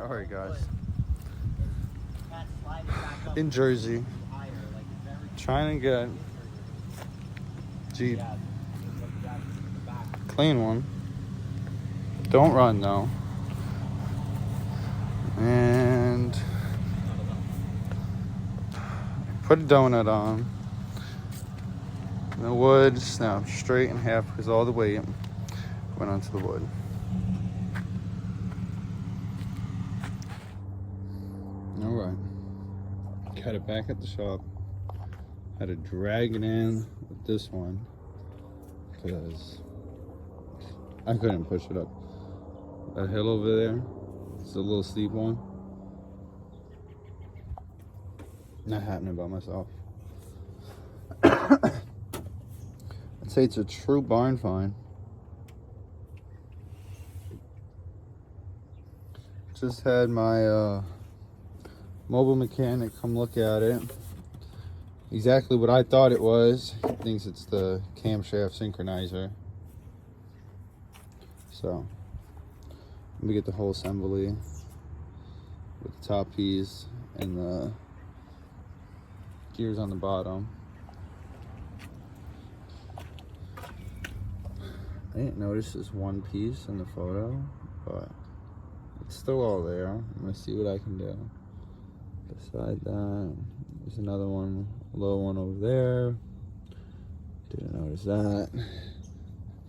Alright guys, in Jersey, trying to get Jeep, clean one, don't run though, and put a donut on. The wood snapped straight in half because all the weight went onto the wood. Alright, got it back at the shop. Had to drag it in with this one because I couldn't push it up. That hill over there, it's a little steep one. Not happening by myself. I'd say it's a true barn find. Just had my mobile mechanic come look at it. Exactly what I thought it was. He thinks it's the camshaft synchronizer. So let me get the whole assembly with the top piece and the gears on the bottom. I didn't notice this one piece in the photo, but it's still all there. I'm gonna see what I can do. Beside that, there's another one, a little one over there. Didn't notice that.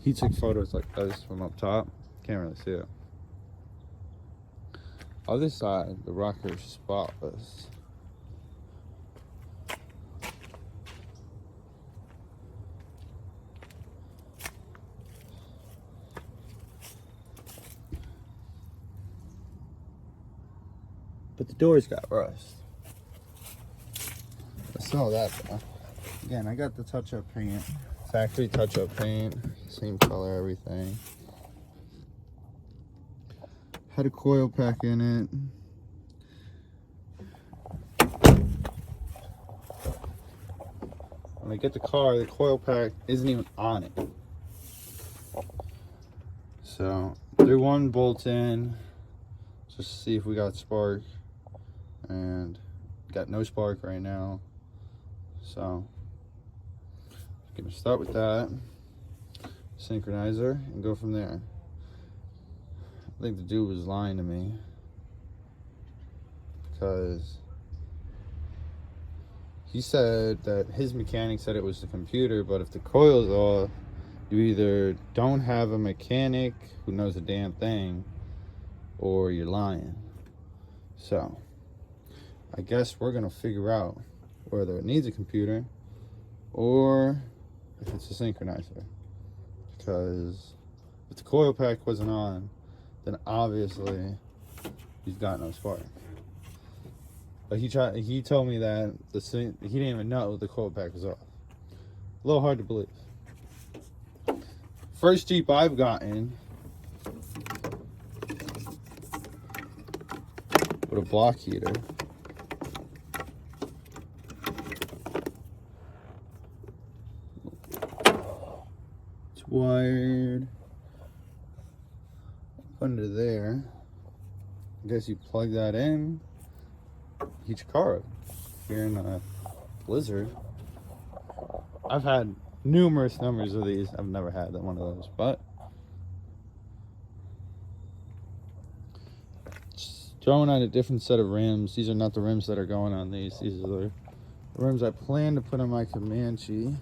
He took photos like this from up top. Can't really see it. Other side, the rocker's spotless. But the doors got rust. I saw that though. Again, I got the touch-up paint. Factory touch-up paint. Same color, everything. Had a coil pack in it. When I get the car, the coil pack isn't even on it. So, threw one bolt in just to see if we got spark. And got no spark right now, so gonna start with that synchronizer and go from there. I think the dude was lying to me because he said that his mechanic said it was the computer, but if the coil's off, you either don't have a mechanic who knows a damn thing or you're lying. So I guess we're gonna figure out whether it needs a computer or if it's a synchronizer. Because if the coil pack wasn't on, then obviously he's got no spark. But he told me that he didn't even know the coil pack was off. A little hard to believe. First Jeep I've gotten with a block heater. Wired under there. I guess you plug that in, heat your car up. If you're in a blizzard. I've had numerous numbers of these. I've never had one of those, but just throwing on a different set of rims. These are not the rims that are going on these. These are the rims I plan to put on my Comanche.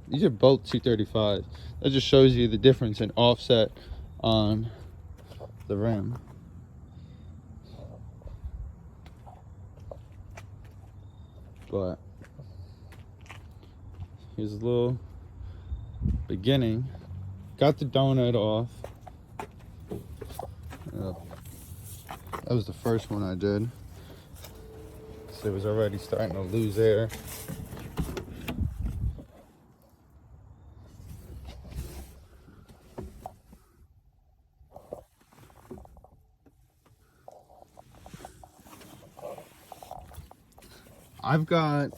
These are both 235. That just shows you the difference in offset on the rim. But here's a little beginning. Got the donut off. That was the first one I did. So it was already starting to lose air. I've got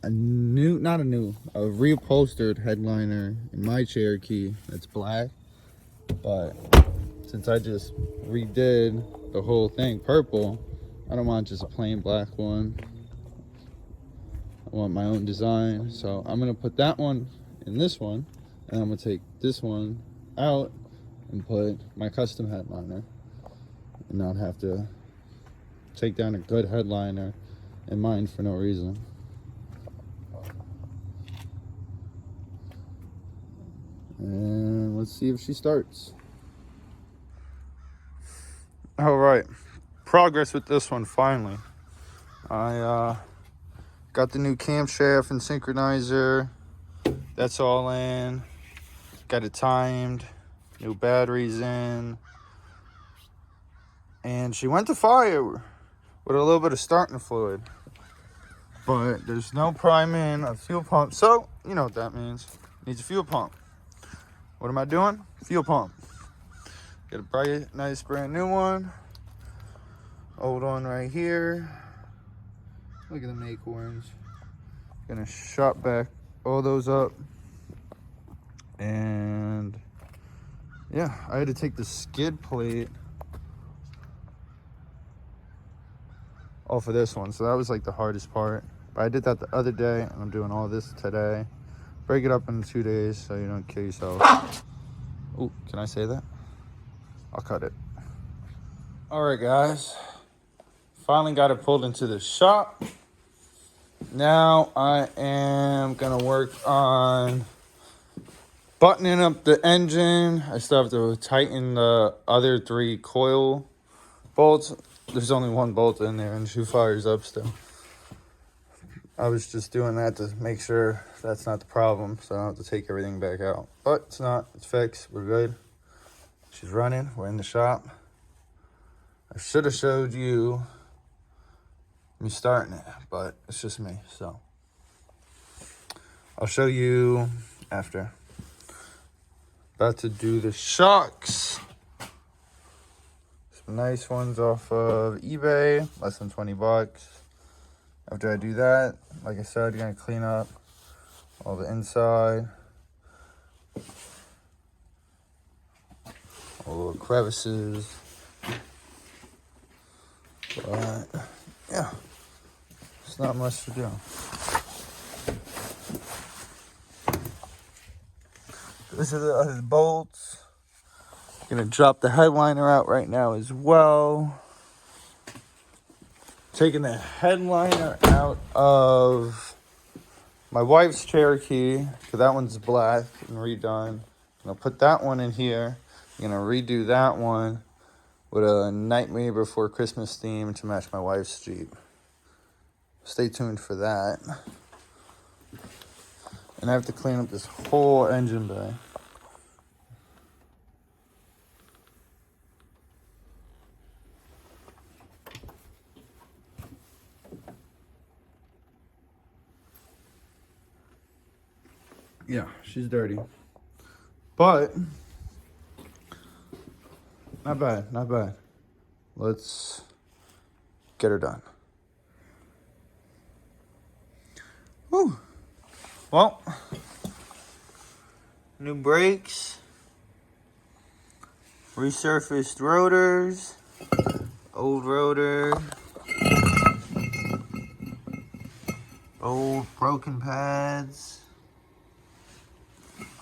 a reupholstered headliner in my Cherokee that's black, but since I just redid the whole thing purple, I don't want just a plain black one. I want my own design. So I'm gonna put that one in this one, and I'm gonna take this one out and put my custom headliner, and not have to take down a good headliner in mine for no reason. And let's see if she starts. All right, progress with this one finally. I got the new camshaft and synchronizer. That's all in. Got it timed. New batteries in. And she went to fire with a little bit of starting fluid. But there's no priming of fuel pump. So, you know what that means. Needs a fuel pump. What am I doing? Fuel pump. Got a bright, nice, brand new one. Old one right here. Look at them acorns. Gonna shop back all those up. And yeah, I had to take the skid plate off of this one. So that was like the hardest part. But I did that the other day, and I'm doing all this today. Break it up in 2 days so you don't kill yourself. Oh, can I say that? I'll cut it. All right, guys. Finally got it pulled into the shop. Now I am gonna work on buttoning up the engine. I still have to tighten the other 3 coil bolts. There's only 1 bolt in there and 2 fires up still. I was just doing that to make sure that's not the problem, so I don't have to take everything back out. But it's not. It's fixed. We're good. She's running. We're in the shop. I should have showed you me starting it, but it's just me, so I'll show you after. About to do the shocks. Some nice ones off of eBay, less than 20 bucks. After I do that, like I said, you're gonna clean up all the inside, all the little crevices. But yeah, it's not much to do. These are the other bolts. Gonna drop the headliner out right now as well. Taking the headliner out of my wife's Cherokee, because that one's black and redone. I'm gonna put that one in here. I'm gonna redo that one with a Nightmare Before Christmas theme to match my wife's Jeep. Stay tuned for that. And I have to clean up this whole engine bay. Yeah, she's dirty. But not bad, not bad. Let's get her done. Whew. Well, new brakes, resurfaced rotors, old rotor, old broken pads.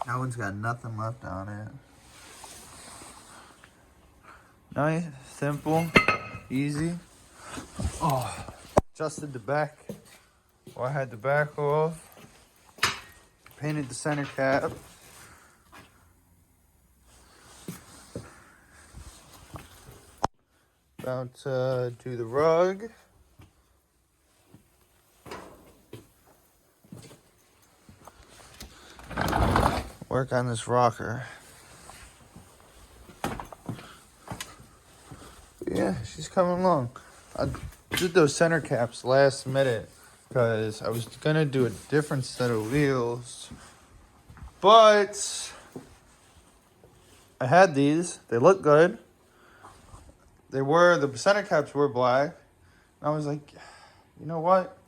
That one's got nothing left on it. Nice, simple, easy. Oh, adjusted the back. Well, I had the back off. Painted the center cap. About to do the rug. Work on this rocker. Yeah, she's coming along. I did those center caps last minute because I was gonna do a different set of wheels, but I had these. They look good. The center caps were black. And I was like, you know what?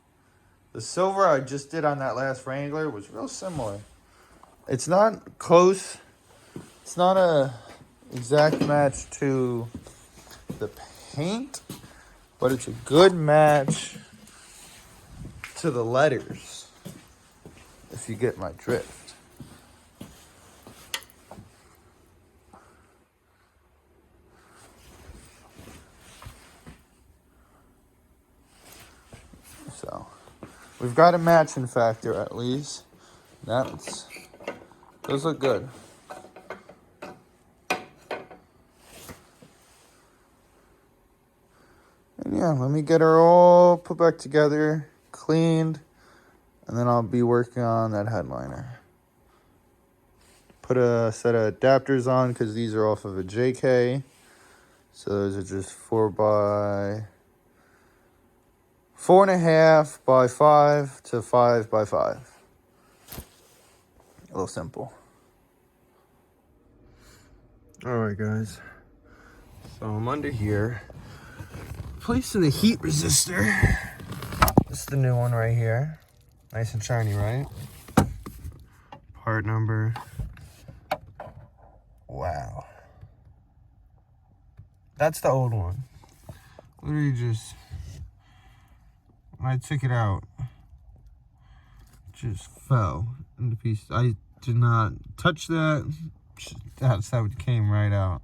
The silver I just did on that last Wrangler was real similar. It's not close. It's not a exact match to the paint, but it's a good match to the letters, if you get my drift. So we've got a matching factor at least. Those look good. And yeah, let me get her all put back together, cleaned, and then I'll be working on that headliner. Put a set of adapters on because these are off of a JK. So those are just 4.5 by 5 to 5 by 5. A little simple. All right, guys. So I'm under here. Placing the heat resistor. This is the new one right here. Nice and shiny, right? Part number. Wow. That's the old one. Literally just, when I took it out, just fell into pieces. I did not touch that. That's how it came right out.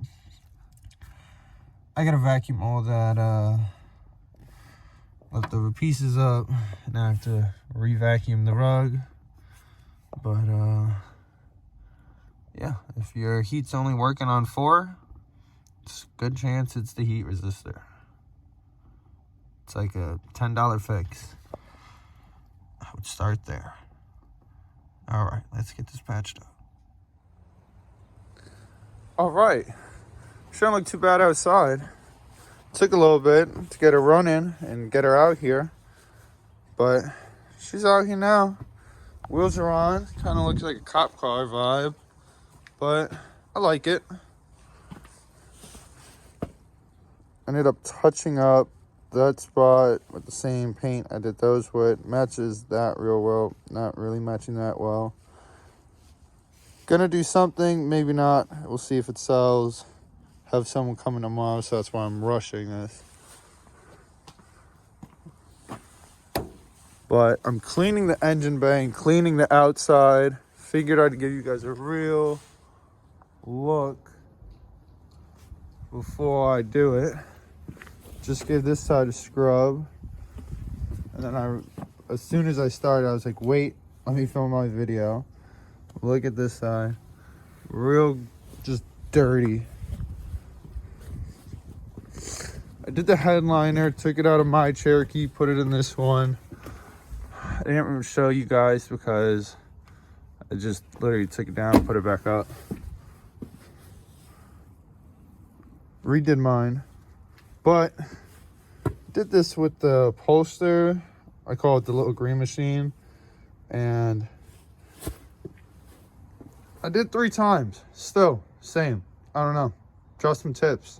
I gotta vacuum all that leftover pieces up, and I have to re-vacuum the rug. But yeah, if your heat's only working on 4, it's a good chance it's the heat resistor. It's like a $10 fix. I would start there. All right, let's get this patched up. All right, shouldn't look too bad outside. Took a little bit to get her running and get her out here, but she's out here now. Wheels are on. Kind of looks like a cop car vibe, but I like it. Ended up touching up that spot with the same paint I did those with. Matches that real well. Not really matching that well. Gonna do something, maybe not. We'll see if it sells. Have someone coming tomorrow, so that's why I'm rushing this. But I'm cleaning the engine bay, cleaning the outside. Figured I'd give you guys a real look before I do it. Just give this side a scrub. And then as soon as I started, I was like, wait, let me film my video. Look at this side. Real just dirty. I did the headliner, took it out of my Cherokee, put it in this one. I didn't even show you guys because I just literally took it down and put it back up. Redid mine. But did this with the Polster. I call it the little green machine. And I did 3 times. Still, same. I don't know. Trust some tips.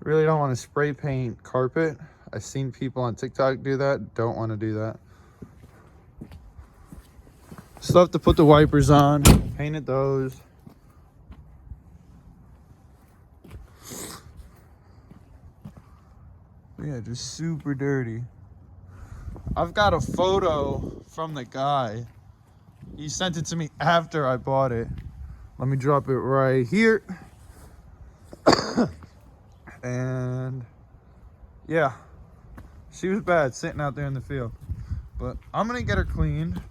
Really don't want to spray paint carpet. I've seen people on TikTok do that. Don't want to do that. Still have to put the wipers on. Painted those. Yeah, just super dirty. I've got a photo from the guy. He sent it to me after I bought it. Let me drop it right here. And yeah, she was bad sitting out there in the field. But I'm gonna get her cleaned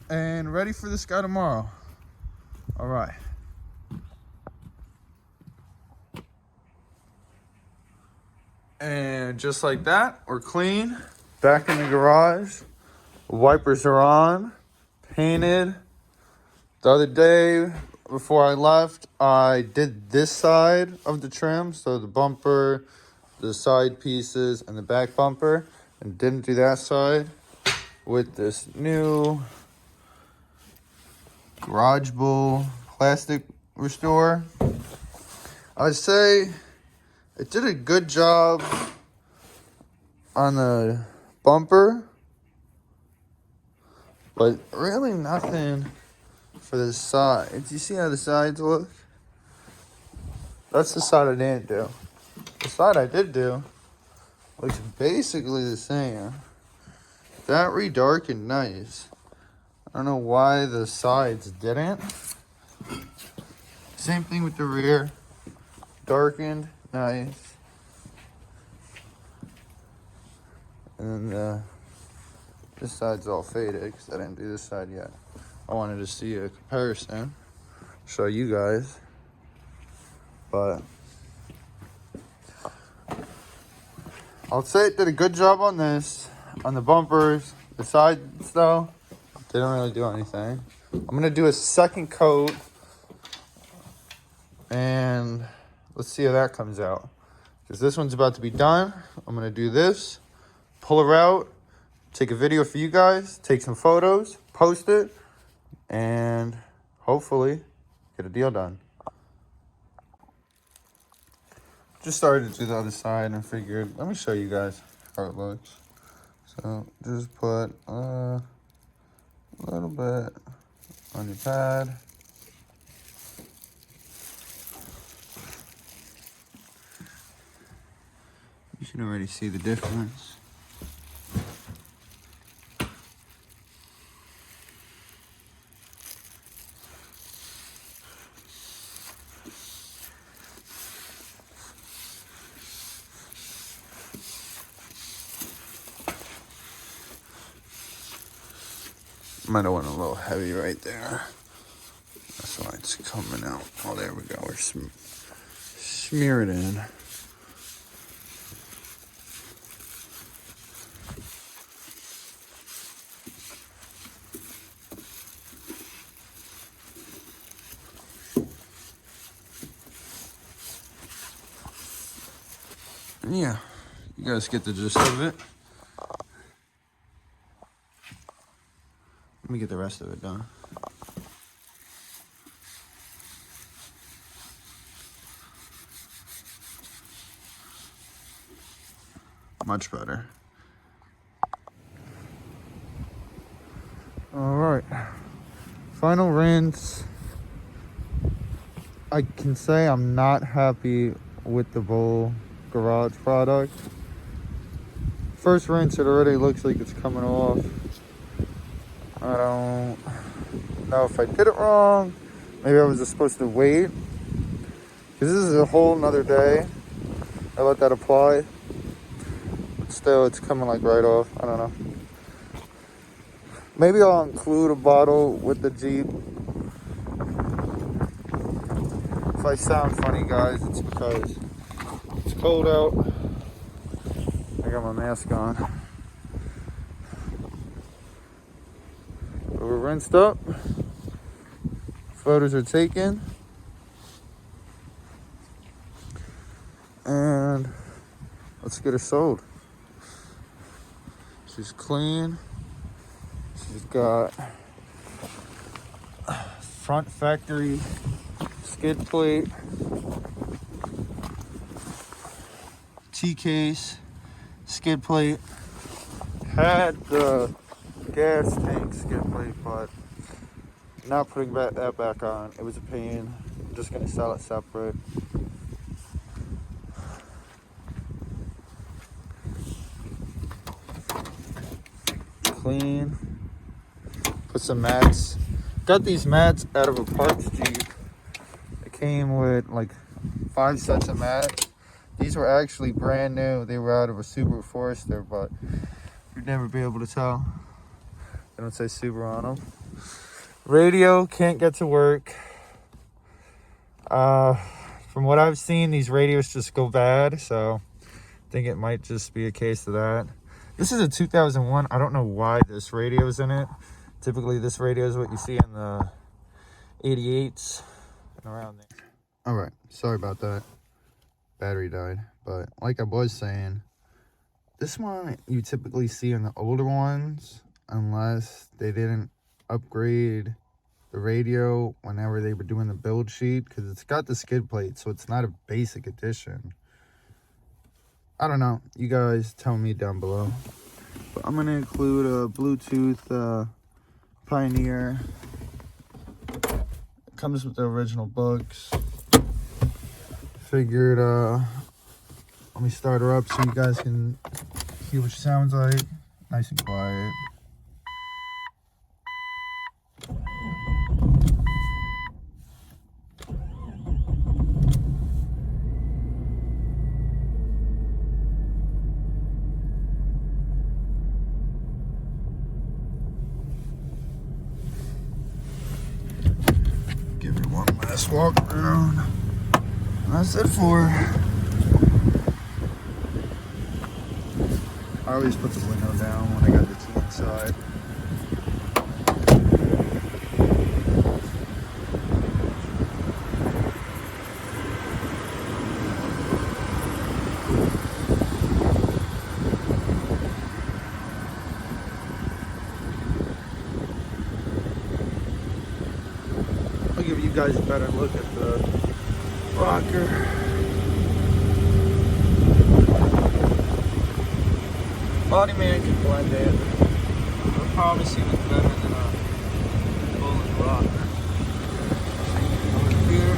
and ready for this guy tomorrow. All right. And just like that, we're clean. Back in the garage. Wipers are on. Painted. The other day, before I left, I did this side of the trim. So the bumper, the side pieces, and the back bumper. And didn't do that side with this new Garage Bull plastic restore. I'd say it did a good job on the bumper, but really nothing for the sides. You see how the sides look? That's the side I didn't do. The side I did do looks basically the same. That redarkened nice. I don't know why the sides didn't. Same thing with the rear. Darkened, nice. And this side's all faded because I didn't do this side yet. I wanted to see a comparison, show you guys. But I'll say it did a good job on this. On the bumpers, the sides though, didn't really do anything. I'm gonna do a second coat and let's see how that comes out. Because this one's about to be done. I'm gonna do this, pull her out, take a video for you guys, take some photos, post it, and hopefully get a deal done. Just started to do the other side and figured, let me show you guys how it looks. So just put a little bit on your pad. You can already see the difference. Might have went a little heavy right there. That's why it's coming out. Oh, there we go. We're smear it in. And yeah, you guys get the gist of it. Let me get the rest of it done. Much better. All right. Final rinse. I can say I'm not happy with the Bull Garage product. First rinse, it already looks like it's coming off. I don't know if I did it wrong. Maybe I was just supposed to wait. Because this is a whole nother day. I let that apply. But still, it's coming like right off. I don't know. Maybe I'll include a bottle with the Jeep. If I sound funny, guys, it's because it's cold out. I got my mask on. We're rinsed up. Photos are taken. And let's get her sold. She's clean. She's got front factory skid plate, T-case, skid plate. Had the gas tank skid plate, but not putting that back on. It was a pain. I'm just gonna sell it separate. Clean. Put some mats. Got these mats out of a parts Jeep. It came with like 5 sets of mats. These were actually brand new. They were out of a Subaru Forester, but you'd never be able to tell. They don't say Subaru on them. Radio can't get to work. From what I've seen, these radios just go bad, so I think it might just be a case of that. This is a 2001. I don't know why this radio is in it. Typically, this radio is what you see in the 88s and around there. All right, sorry about that. Battery died, but like I was saying, this one you typically see in the older ones, unless they didn't upgrade the radio whenever they were doing the build sheet, because it's got the skid plate, so it's not a basic edition. I don't know, you guys tell me down below. But I'm gonna include a Bluetooth Pioneer. It comes with the original books. figured let me start her up so you guys can hear what she sounds like. Nice and quiet. Give her one last walk around. And that's it for her. I always put the window down when I got the key inside. I'll give you guys a better look at the rocker. Body man can blend in. I'll probably see it better than a bullet rocker. Over here.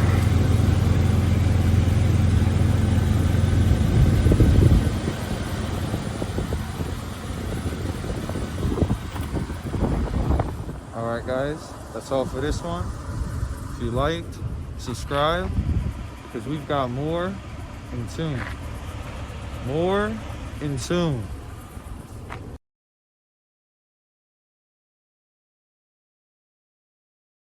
Alright guys, that's all for this one. If you liked, subscribe, because we've got more in tune. More in tune.